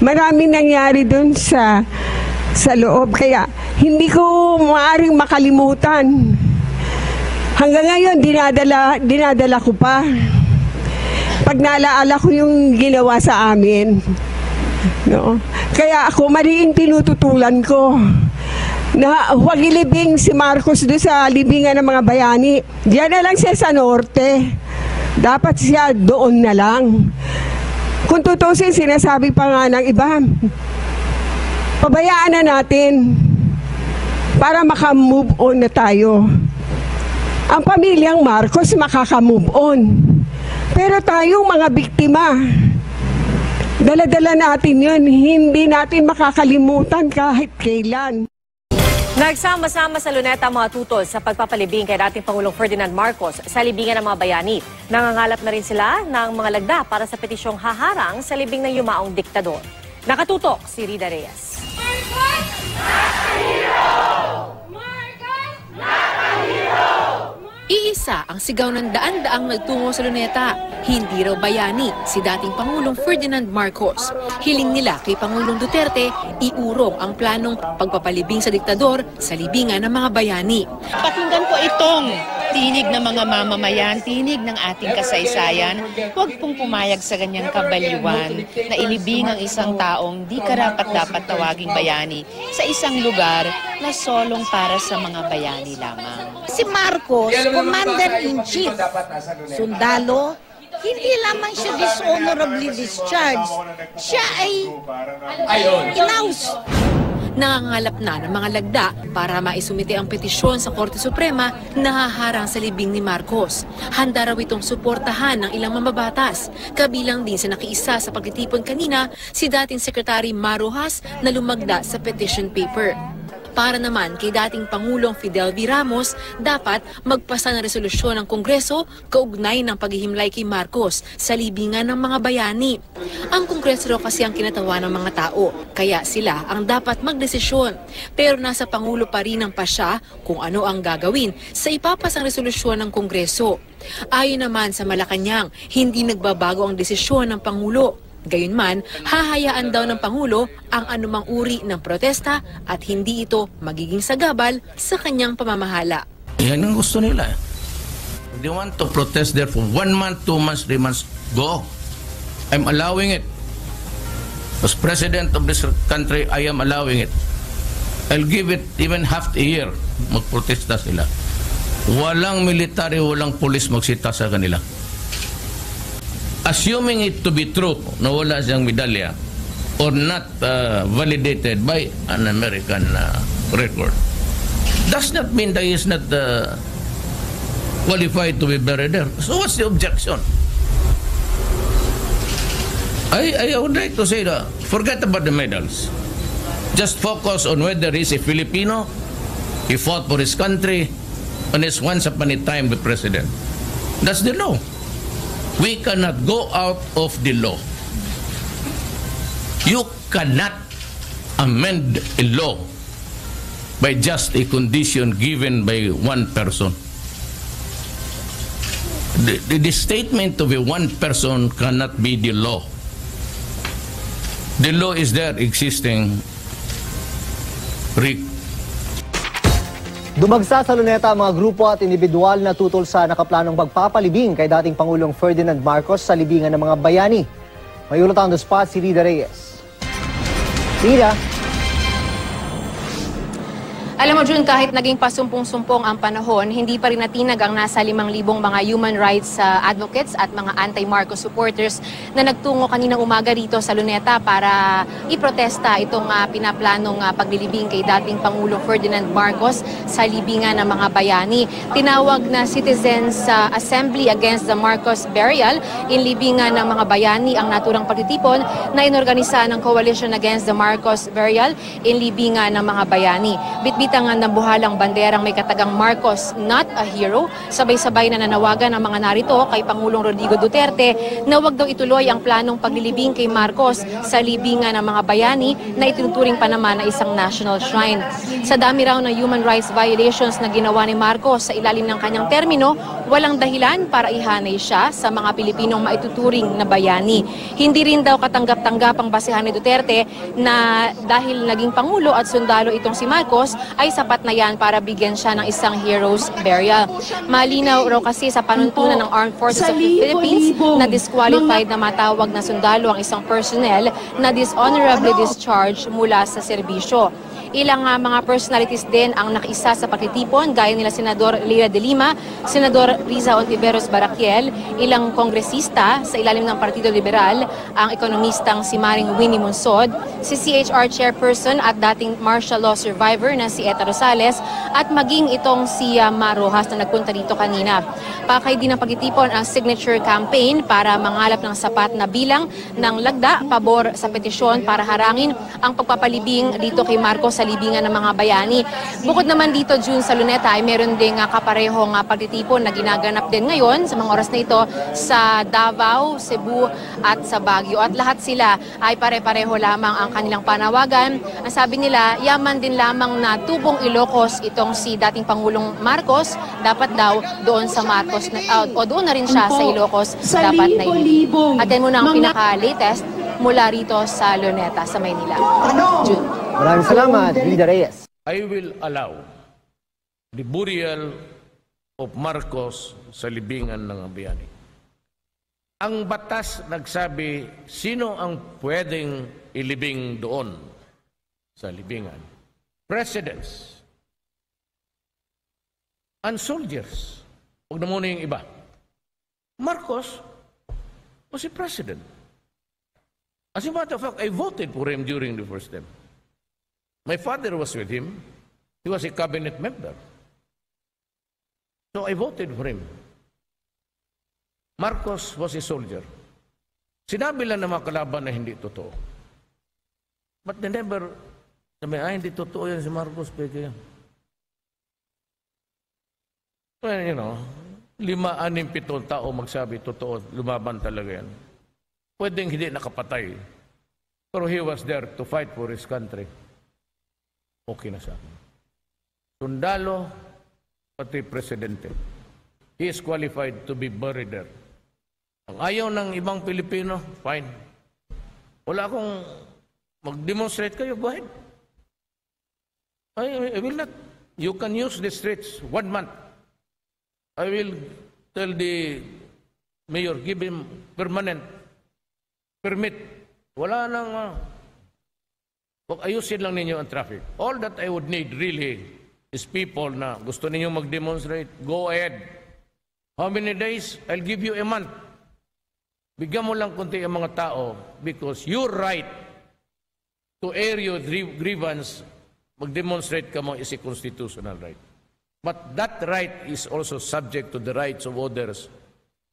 Maraming nangyari dun sa loob. Kaya hindi ko maaaring makalimutan. Hanggang ngayon, dinadala ko pa. Pag naalaala ko yung ginawa sa amin. No? Kaya ako, maliing tinututulan ko na huwag ilibing si Marcos doon sa libingan ng mga bayani. Diyan na lang siya sa norte. Dapat siya doon na lang. Kung tutusin, sinasabi pa nga ng iba, pabayaan na natin para maka-move on na tayo. Ang pamilyang Marcos makaka-move on. Pero tayong mga biktima, dala-dala natin yun, hindi natin makakalimutan kahit kailan. Nagsama-sama sa Luneta ang mga tutol sa pagpapalibing kay dating Pangulong Ferdinand Marcos sa libingan ng mga bayani. Nangangalap na rin sila ng mga lagda para sa petisyong haharang sa libing ng yumaong diktador. Nakatutok si Rida Reyes. Marcos! Nakahiro! Marcos! Nakahiro! Iisa ang sigaw ng daan-daang nagtungo sa Luneta. Hindi raw bayani si dating Pangulong Ferdinand Marcos. Hiling nila kay Pangulong Duterte iurong ang planong pagpapalibing sa diktador sa libingan ng mga bayani. Pakinggan ko itong tinig ng mga mamamayan, tinig ng ating kasaysayan. Huwag pong pumayag sa ganyang kabaliwan na ilibing ang isang taong di karapat-dapat tawaging bayani sa isang lugar na solong para sa mga bayani lamang. Si Marcos, Commander-in-Chief, sundalo, hindi lamang siya dishonorably discharged, siya ay inaus. Nangangalap na ng mga lagda para maisumite ang petisyon sa Korte Suprema na haharang sa libing ni Marcos. Handa raw itong suportahan ng ilang mambabatas. Kabilang din sa nakiisa sa pagtitipon kanina si dating Secretary Marojas na lumagda sa petition paper. Para naman kay dating Pangulong Fidel V. Ramos, dapat magpasa ng resolusyon ng Kongreso kaugnay ng paghihimlay kay Marcos sa libingan ng mga bayani. Ang Kongreso raw kasi ang kinatawa ng mga tao, kaya sila ang dapat magdesisyon. Pero nasa Pangulo pa rin ang pasya kung ano ang gagawin sa ipapasang resolusyon ng Kongreso. Ayon naman sa Malacanang, hindi nagbabago ang desisyon ng Pangulo. Gayunman, hahayaan daw ng Pangulo ang anumang uri ng protesta at hindi ito magiging sagabal sa kanyang pamamahala. Yan ang gusto nila. They want to protest there for 1 month, 2 months, 3 months. Go. I'm allowing it. As president of this country, I am allowing it. I'll give it even half a year. Magprotesta sila. Walang military, walang police magsita sa kanila. Assuming it to be true na wala siyang medalya or not validated by an American record, does not mean that he is not qualified to be buried there. So what's the objection? I would like to say that forget about the medals. Just focus on whether he's a Filipino, he fought for his country, and is once upon a time the president. That's the law. We cannot go out of the law. You cannot amend a law by just a condition given by one person. The statement of a one person cannot be the law. The law is there existing. Dumagsa sa Luneta ang mga grupo at individual na tutol sa nakaplanong pagpapalibing kay dating Pangulong Ferdinand Marcos sa libingan ng mga bayani. May ulat on the spot si Rida Reyes. Rida? Alam mo, Jun, kahit naging pasumpong-sumpong ang panahon, hindi pa rin natinag ang nasa 5,000 mga human rights advocates at mga anti-Marcos supporters na nagtungo kaninang umaga rito sa Luneta para iprotesta itong pinaplanong paglilibing kay dating Pangulong Ferdinand Marcos sa libingan ng mga bayani. Tinawag na Citizens Assembly Against the Marcos Burial in libingan ng mga bayani ang naturang pagtitipon na inorganisa ng Coalition Against the Marcos Burial in libingan ng mga bayani. Bitbit makikita nga nabuhalang banderang may katagang Marcos Not a Hero. Sabay-sabay na nanawagan ang mga narito kay Pangulong Rodrigo Duterte na wag daw ituloy ang planong paglilibing kay Marcos sa libingan ng mga bayani na itinuturing pa naman na isang national shrine. Sa dami raw ng human rights violations na ginawa ni Marcos sa ilalim ng kanyang termino, walang dahilan para ihanay siya sa mga Pilipinong maituturing na bayani. Hindi rin daw katanggap-tanggap ang basehan ni Duterte na dahil naging Pangulo at sundalo itong si Marcos ay sapat na yan para bigyan siya ng isang hero's burial. Malinaw raw kasi sa panuntunan ng Armed Forces of the Philippines na disqualified na matawag na sundalo ang isang personnel na dishonorably discharged mula sa serbisyo. Ilang mga personalities din ang nakiisa sa pagtitipon gaya nila Senador Leila de Lima, Senador Riza Ontiveros Baraquiel, ilang kongresista sa ilalim ng Partido Liberal, ang ekonomistang si Maring Winnie Monsod, si CHR chairperson at dating martial law survivor na si Eta Rosales at maging itong si Ma Rojas na nagpunta dito kanina. Pakay din ng pagtitipon ang signature campaign para mangalap ng sapat na bilang ng lagda pabor sa petisyon para harangin ang pagpapalibing dito kay Marcos sa libingan ng mga bayani. Bukod naman dito, June, sa Luneta ay meron ding kaparehong pagtitipon na ginaganap din ngayon sa mga oras na ito sa Davao, Cebu at sa Baguio. At lahat sila ay pare-pareho lamang ang kanilang panawagan. Ang sabi nila, yaman din lamang na tubong Ilocos itong si dating Pangulong Marcos. Dapat daw doon sa Marcos o doon na rin siya sa Ilocos dapat na ilibing. At yan muna ang pinaka-latest mula rito sa Luneta, sa Maynila. June. Maraming salamat, Rida Reyes. I will allow the burial of Marcos sa libingan ng bayani. Ang batas nagsabi sino ang pwedeng ilibing doon sa libingan. Presidents and soldiers. Huwag na muna yung iba. Marcos was a president. As a matter of fact, I voted for him during the first term. My father was with him. He was a cabinet member. So I voted for him. Marcos was a soldier. Sinabi lang ng mga kalaban na hindi totoo. But they never sabi, hindi totoo yan si Marcos. Pwede yan. Well, you know, 5, 6, 7 tao magsabi totoo, lumaban talaga yan. Pwedeng hindi nakapatay. Pero he was there to fight for his country. Okay na sa akin. Sundalo, pati presidente. He is qualified to be buried there. Ang ayaw ng ibang Pilipino, fine. Wala akong mag-demonstrate kayo, go ahead. I will not. You can use the streets 1 month. I will tell the mayor, give him permanent permit. Wala nang ayusin lang ninyo ang traffic. All that I would need really is people na gusto ninyo mag-demonstrate, go ahead. How many days? I'll give you a month. Bigyan mo lang kunti ang mga tao because your right to air your grievance, mag-demonstrate ka mo is a constitutional right. But that right is also subject to the rights of others,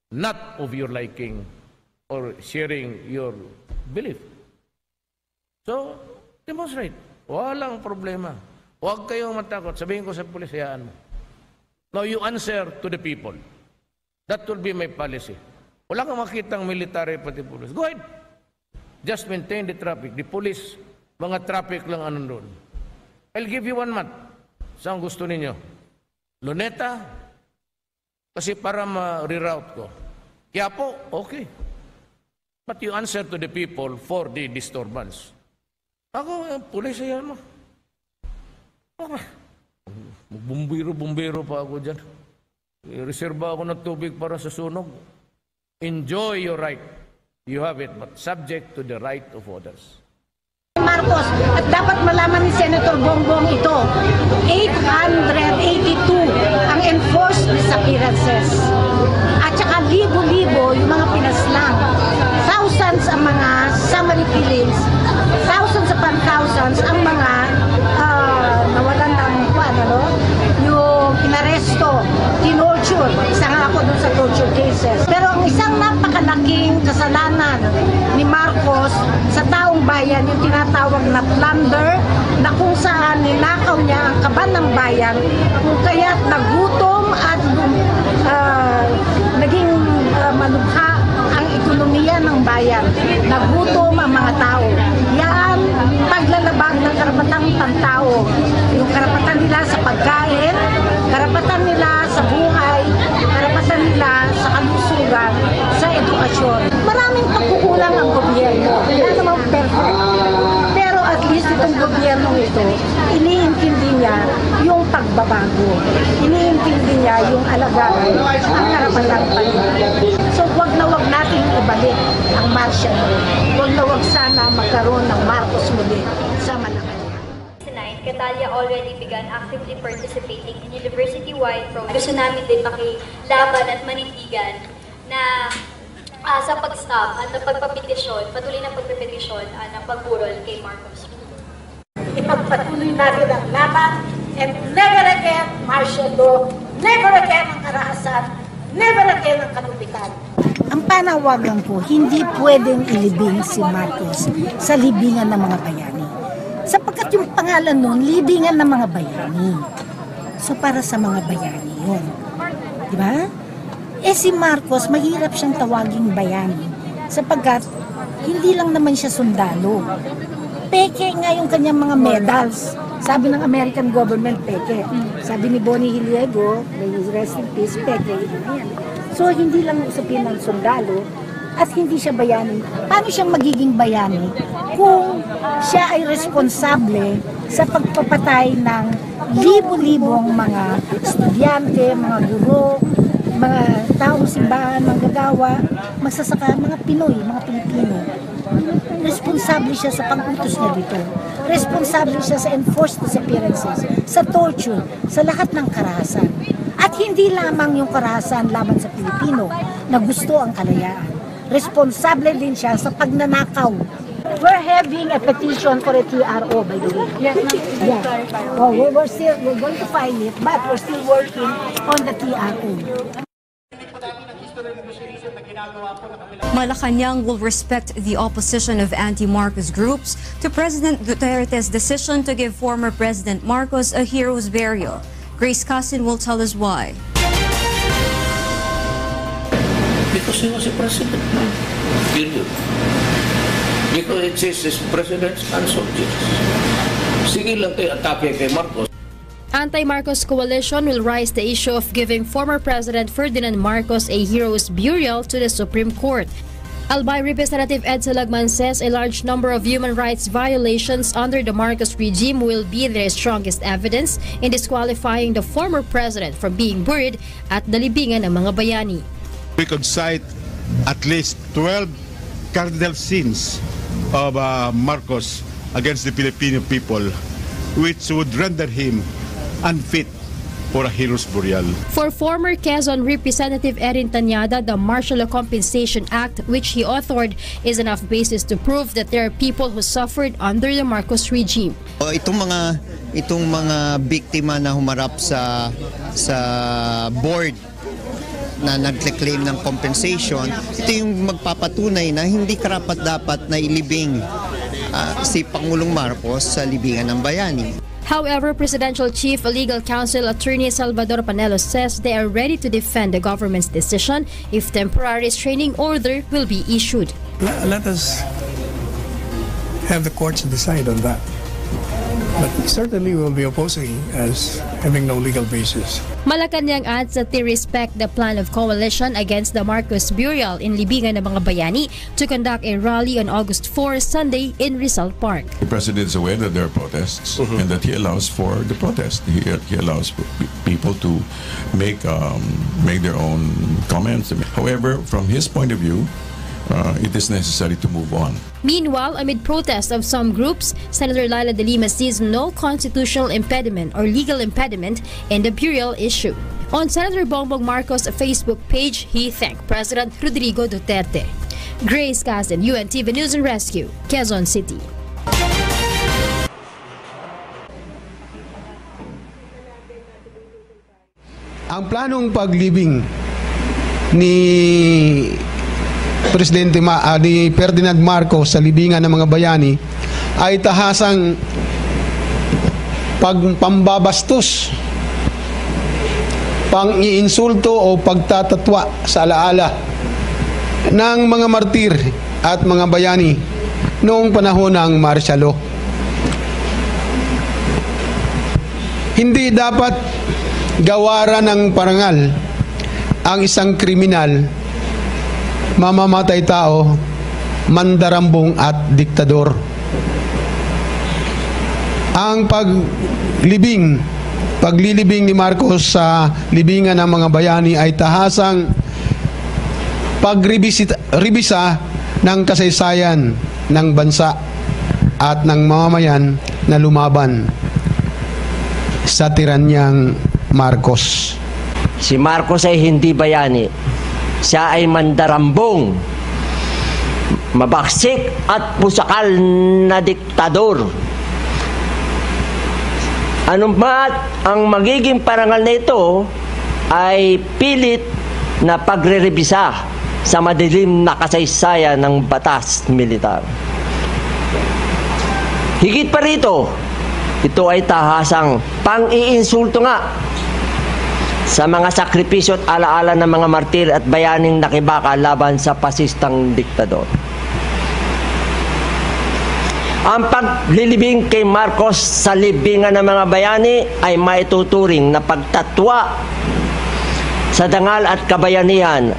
not of your liking or sharing your belief. So, demonstrate. Walang problema. Huwag kayong matakot. Sabihin ko sa pulis, hayaan mo. Now, you answer to the people. That will be my policy. Wala kang makitang military pati police. Go ahead. Just maintain the traffic. The police, mga traffic lang ano doon. I'll give you 1 month. Saan gusto ninyo? Luneta? Kasi para ma-reroute ko. Quiapo? Okay. But you answer to the people for the disturbance. Ako, pulis yan mo. Bumbiro pa ako dyan. Reserva ako ng tubig para sa sunog. Enjoy your right. You have it, but subject to the right of others. Marcos, at dapat malaman ni Senator Bongbong ito, 882 ang enforced disappearances. At saka libo-libo yung mga pinaslang. Thousands ang mga summary killings. Thousands upon thousands ang mga nawalan ng yung inaresto, tinorture. Isa nga ako dun sa torture cases. Pero ang isang napakalaking kasalanan ni Marcos sa taong bayan, yung tinatawag na plunder na kung saan ninakaw niya ang kaban ng bayan, kung kaya't nagutom at naging malubha ang ekonomiya ng bayan. Nagutom ang mga tao. Yan, paglalabag ng karapatang pantao. Yung karapatan nila sa pagkain, karapatan nila sa buhay, karapatan nila sa kalusugan, sa edukasyon. Maraming pagkukulang ang gobyerno. Wala namang perfect. Pero at least itong gobyerno ito, iniintindi niya yung pagbabago. Iniintindi niya yung alagaan ang karapatang pantao. So wag na wag natin ibalik ang martial law. Wag na wag sana magkaroon ng Marcos muli sa Malacanang. Catalia already began actively participating in university-wide programs. Gusto namin din makilaban at manindigan na sa pag-stop at pagpapetisyon, patuloy na pagpapetisyon ng pagburol kay Marcos. Ipagpatuloy natin ang laban and never again martial law, never again ang karahasan, never again ang kalupitan. Ang panawagan ko, hindi pwedeng ilibing si Marcos sa libingan ng mga bayani. Sapagkat yung pangalan nun, libingan ng mga bayani. So para sa mga bayani yun. Diba? Si Marcos, mahirap siyang tawaging bayani. Sapagkat hindi lang naman siya sundalo. Peke nga yung kanyang mga medals. Sabi ng American government, peke. Sabi ni Bonnie Hiliego, may rest in peace, peke. So hindi lang usapin ng sundalo at hindi siya bayani. Paano siyang magiging bayani kung siya ay responsable sa pagpapatay ng libo-libong mga estudyante, mga guro, mga taong simbahan, mga gagawa, magsasaka, mga Pinoy, mga Pilipino. Responsable siya sa pag-utos niya dito. Responsable siya sa enforced disappearances, sa torture, sa lahat ng karahasan. At hindi lamang yung karahasan laban sa Pilipino na gusto ang kalayaan. Responsable din siya sa pagnanakaw. We're having a petition for a TRO, by the way. Yes, yeah. Well, we're going to file it, but we're still working on the TRO. Malacanang will respect the opposition of anti-Marcos groups to President Duterte's decision to give former President Marcos a hero's burial. Grace Casin will tell us why. Because he was a president. Period. Because it says his presidents and soldiers. Sige lang kayo atake kay Marcos. Anti-Marcos coalition will raise the issue of giving former President Ferdinand Marcos a hero's burial to the Supreme Court. Albay Representative Ed Salagman says a large number of human rights violations under the Marcos regime will be their strongest evidence in disqualifying the former president from being buried at the libingan ng mga bayani. We could cite at least 12 cardinal sins of Marcos against the Filipino people, which would render him unfit for a hero's burial. For former Quezon Representative Erin Tanyada, the Martial Law Compensation Act, which he authored, is enough basis to prove that there are people who suffered under the Marcos regime. Itong mga biktima na humarap sa board na nagclaim ng compensation, ito yung magpapatunay na hindi karapat-dapat na ilibing si Pangulong Marcos sa libingan ng bayani. However, Presidential Chief Legal Counsel Attorney Salvador Panelos says they are ready to defend the government's decision if temporary restraining order will be issued. Let us have the courts decide on that. But certainly we'll be opposing as having no legal basis. Malacanang adds that they respect the plan of coalition against the Marcos burial in libingan ng mga bayani to conduct a rally on August 4, Sunday in Rizal Park. The president is aware that there are protests and that he allows for the protest. He allows people to make their own comments. However, from his point of view, it is necessary to move on. Meanwhile, amid protests of some groups, Senator Laila de Lima sees no constitutional impediment or legal impediment in the burial issue. On Senator Bongbong Marcos' Facebook page, he thanked President Rodrigo Duterte. Grace Casin, UNTV News and Rescue, Quezon City. Ang planong paglibing ni Presidente ni Ferdinand Marcos sa libingan ng mga bayani ay tahasang iniimbestigahan ng Office of the General Prosecutor. Ito ay isang issue na dapat na i-raise ng Office of the General Prosecutor. Ito ay isang issue na dapat na i-raise ng Office of the General Prosecutor. Ito ay isang issue na dapat na i-raise ng Office of the General Prosecutor. Ito ay isang issue na dapat na i-raise ng Office of the General Prosecutor. pambabastos, pang-iinsulto o pagtatatwa sa alaala ng mga martir at mga bayani noong panahon ng martial law. Hindi dapat gawaran ng parangal ang isang kriminal, mamamatay tao, mandarambong at diktador. Ang paglilibing ni Marcos sa libingan ng mga bayani ay tahasang pagribisa ng kasaysayan ng bansa at ng mamamayan na lumaban sa tiranyang Marcos. Si Marcos ay hindi bayani. Siya ay mandarambong, mabaksik at pusakal na diktador. Anumat ang magiging parangal na ito ay pilit na pagre-rebisa sa madilim na kasaysayan ng batas militar. Higit pa rito, ito ay tahasang pang-iinsulto nga sa mga sakripisyo at alaala ng mga martir at bayaning nakibaka laban sa pasistang diktador. Ang paglilibing kay Marcos sa libingan ng mga bayani ay maituturing na pagtatwa sa dangal at kabayanihan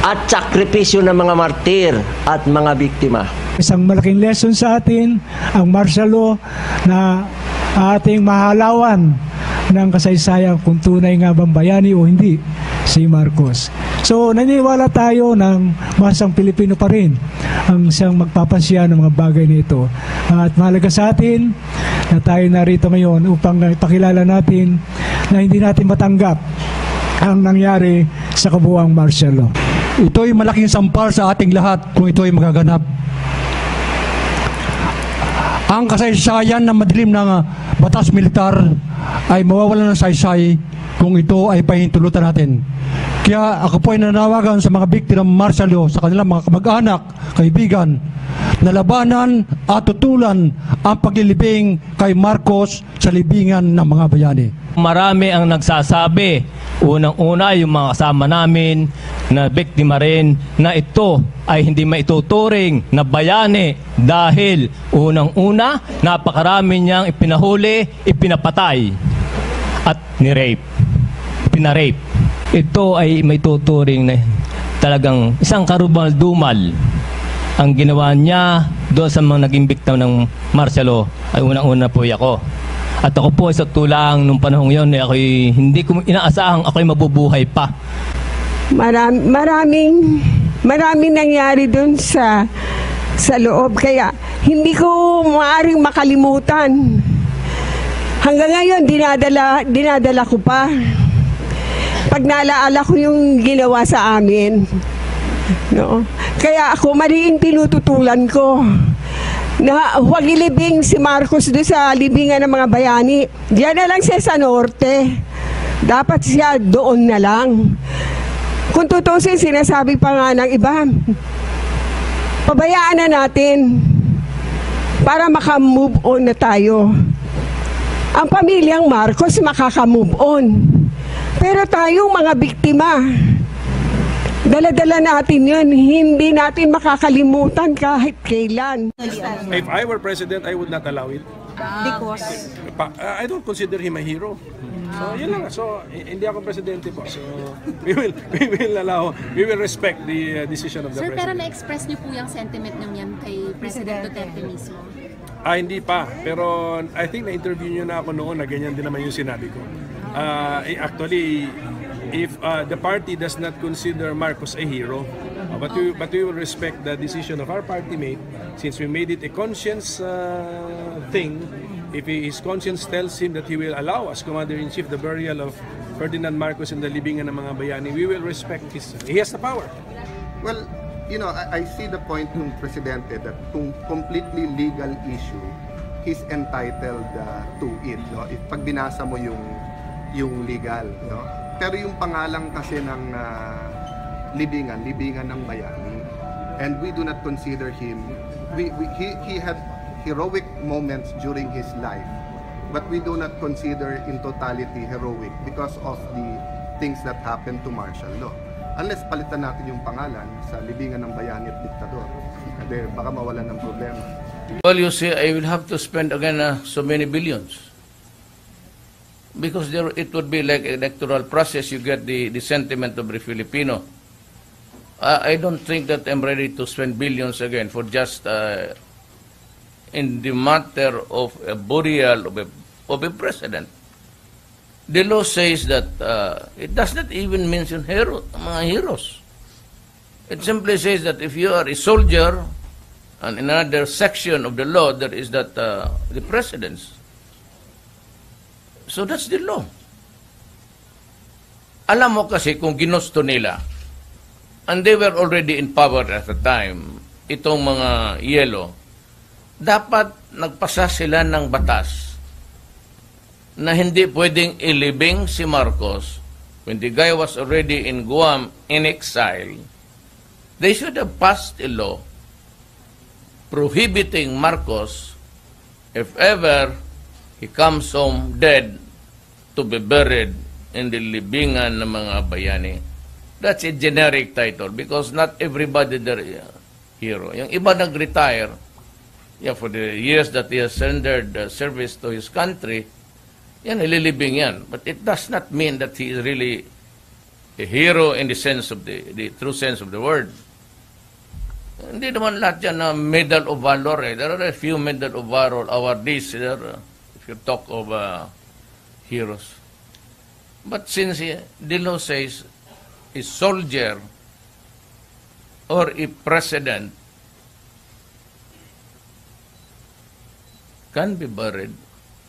at sakripisyo ng mga martir at mga biktima. Isang malaking lesson sa atin ang martial law na ating mahalawan ng kasaysayan kung tunay nga bang bayani o hindi si Marcos. So naniniwala tayo ng masang Pilipino pa rin ang siyang magpapansiya ng mga bagay nito. At mahalaga sa atin na tayo narito ngayon upang ipakilala natin na hindi natin matanggap ang nangyari sa kabuuang martial law. Ito ay malaking sampal sa ating lahat kung ito ay magaganap. Ang kasaysayan ng madilim ng batas militar ay mawawalan ng saysay kung ito ay pahintulutan natin. Kaya ako po ay nanawagan sa mga biktima ng martial law, sa kanilang mga kamag-anak, kaibigan, na labanan at tutulan ang paglilibing kay Marcos sa libingan ng mga bayani. Marami ang nagsasabi, unang-una yung mga kasama namin na biktima rin, na ito ay hindi maituturing na bayani dahil unang-una napakarami niyang ipinahuli, ipinapatay at ni-rape, pina-rape. Ito ay maituturing na talagang isang karumal-dumal ang ginawa niya doon sa mga naging biktima ng martial law. Ay unang-una po ako. At ako po sa tulang nung panahon yun, ako'y hindi ko inaasahang ako'y mabubuhay pa. Maraming nangyari dun sa loob, kaya hindi ko maaaring makalimutan. Hanggang ngayon dinadala ko pa pag naalaala ko yung ginawa sa amin, no? Kaya ako maliing tinututulan ko na huwag ilibing si Marcos doon sa libingan ng mga bayani. Diyan na lang siya sa norte. Dapat siya doon na lang. Kung tutusin, sinasabi pa nga ng iba, pabayaan na natin para maka-move on na tayo. Ang pamilyang Marcos makaka-move on. Pero tayong mga biktima, dala-dala natin yun. Hindi natin makakalimutan kahit kailan. If I were president, I would not allow it. Because? I don't consider him a hero. So, yun lang. So, hindi ako presidente po. So, we will respect the decision of the Sir, president. pero na-express niyo po yung sentiment niyo yan kay President Duterte mismo? Hindi pa. Pero I think na-interview niyo na ako noon na ganyan din naman yung sinabi ko. Actually, if the party does not consider Marcos a hero, but we will respect the decision of our party mate, since we made it a conscience thing. If his conscience tells him that he will allow as Commander-in-Chief the burial of Ferdinand Marcos in the libingan ng mga bayani, we will respect his. He has the power. Well, you know, I see the point ng Presidente that kung completely legal issue, he's entitled to it. No? If pag binasa mo yung legal, no? Pero yung pangalan kasi ng libingan ng bayani, and we do not consider him. He had heroic moments during his life but we do not consider in totality heroic because of the things that happened to martial law. Unless palitan natin yung pangalan sa libingan ng bayani at diktador, kasi baka mawalan ng problema. Well, you see, I will have to spend again so many billions. Because it would be like electoral process, you get the sentiment of the Filipino. I don't think that I'm ready to spend billions again for just in the matter of a burial of a president. The law says that it does not even mention mga heroes. It simply says that if you are a soldier, and in another section of the law there is that the presidents. So that's the law. Alam mo kasi kung ginusto nila, and they were already in power at the time, itong mga yelo, dapat nagpasa sila ng batas na hindi pwedeng ilibing si Marcos when the guy was already in Guam in exile. They should have passed a law prohibiting Marcos, if ever he comes home dead, to be buried in the libingan ng mga bayani. That's a generic title because not everybody there is a hero. Yung iba nag-retire, for the years that he has rendered service to his country, yan, ililibing yan. But it does not mean that he is really a hero in the sense of the true sense of the word. Hindi naman lahat yan na Medal of Valor. There are a few Medal of Valor awardees there, if you talk of heroes. But since the law says a soldier or a president can be buried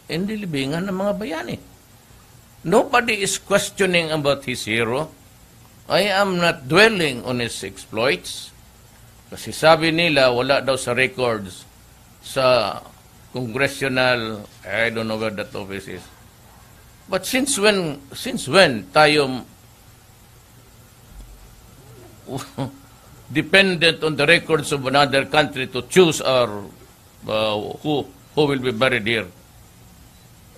in the libingan ng mga bayani. Nobody is questioning about his hero. I am not dwelling on his exploits. Kasi sabi nila, wala daw sa records sa congressional, I don't know where that office is. But since when tayo dependent on the records of another country to choose our who will be buried here?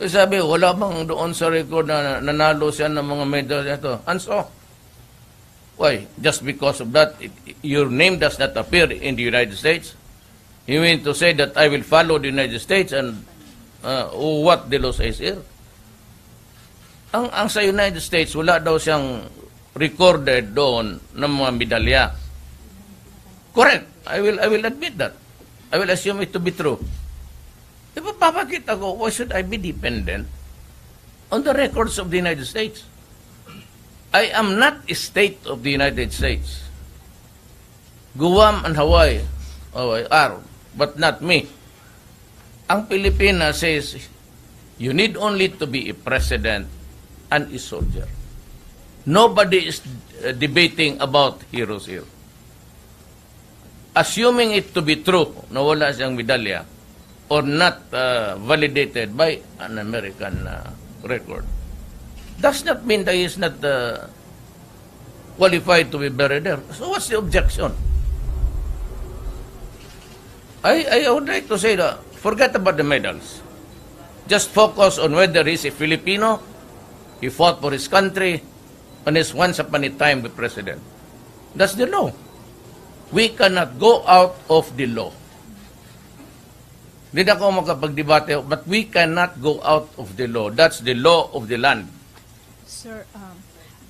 Sabi, wala bang doon sa record na nanalo siya ng mga medal ito? And so, why? Just because of that, your name does not appear in the United States? You mean to say that I will follow the United States and what the law says here? Ang sa United States, wala daw siyang recorded doon ng mga medalya. Correct. I will admit that. I will assume it to be true. Ipapapakit ako, why should I be dependent on the records of the United States? I am not a state of the United States. Guam and Hawaii are, but not me. Ang Pilipinas says, you need only to be a president and a soldier. Nobody is debating about heroes here. Assuming it to be true na wala siyang medalya, or not validated by an American record, does not mean that he is not qualified to be buried there. So what's the objection? I would like to say that forget about the medals. Just focus on whether he's a Filipino, he fought for his country, and is once upon a time the president. That's the law. We cannot go out of the law. Hindi ako makapagdebate, but we cannot go out of the law. That's the law of the land. Sir,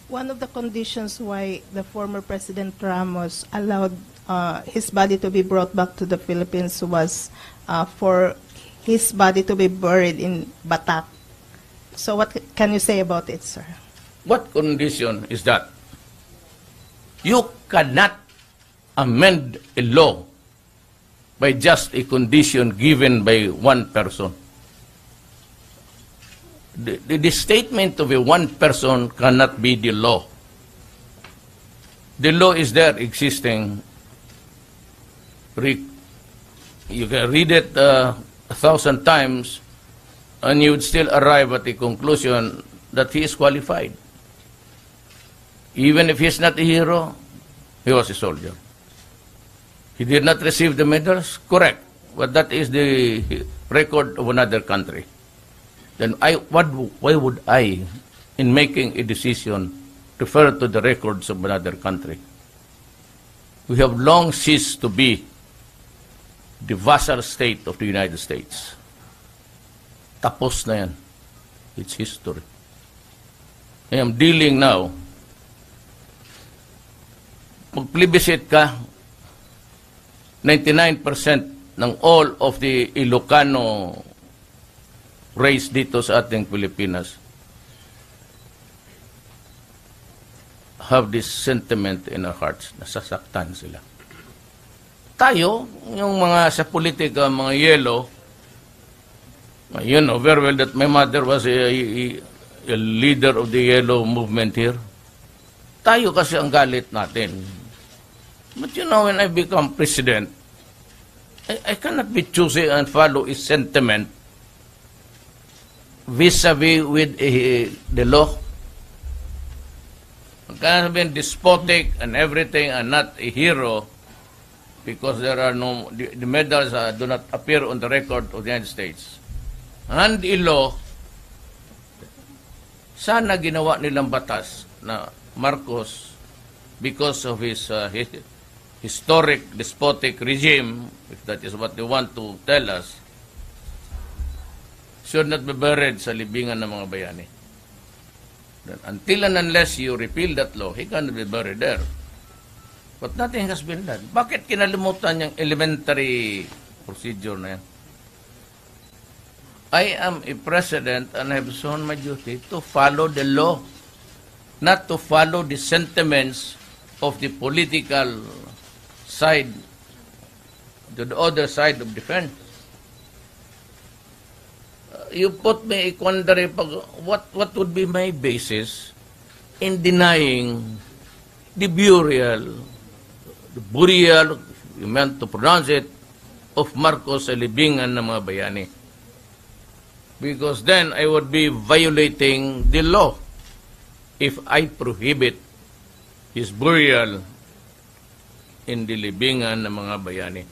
one of the conditions why the former President Ramos allowed his body to be brought back to the Philippines was for his body to be buried in Batak. So what can you say about it, sir? What condition is that? You cannot amend a law by just a condition given by one person. The statement of a one person cannot be the law. The law is there existing. You can read it 1,000 times and you would still arrive at the conclusion that he is qualified. Even if he is not a hero, he was a soldier. He did not receive the medals, correct, but that is the record of another country. then why would I, in making a decision, refer to the records of another country? We have long ceased to be the vassal state of the United States. Tapos na yan. It's history. I am dealing now. Mag-plebiscite ka, 99% ng all of the Ilocano race dito sa ating Pilipinas have this sentiment in our hearts. Nasasaktan sila. Tayo, yung mga sa politika, mga yellow, you know very well that my mother was a leader of the yellow movement here. Tayo kasi ang galit natin. But you know, when I become president, I cannot be choosy and follow his sentiment vis-a-vis with the law. I cannot be despotic and everything and not a hero because there are no, the medals do not appear on the record of the United States. And the law, sana ginawa nilang batas na Marcos, because of his historic despotic regime, if that is what they want to tell us, should not be buried sa libingan ng mga bayani. Then, until and unless you repeal that law, he cannot be buried there. But nothing has been done. Bakit kinalimutan yung elementary procedure na yan? I am a president and I have shown my duty to follow the law, not to follow the sentiments of the political side, to the other side of the fence. You put me a quandary, what would be my basis in denying the burial, you meant to pronounce it, of Marcos sa libingan ng mga bayani? Because then I would be violating the law if I prohibit his burial in the libingan ng mga bayani.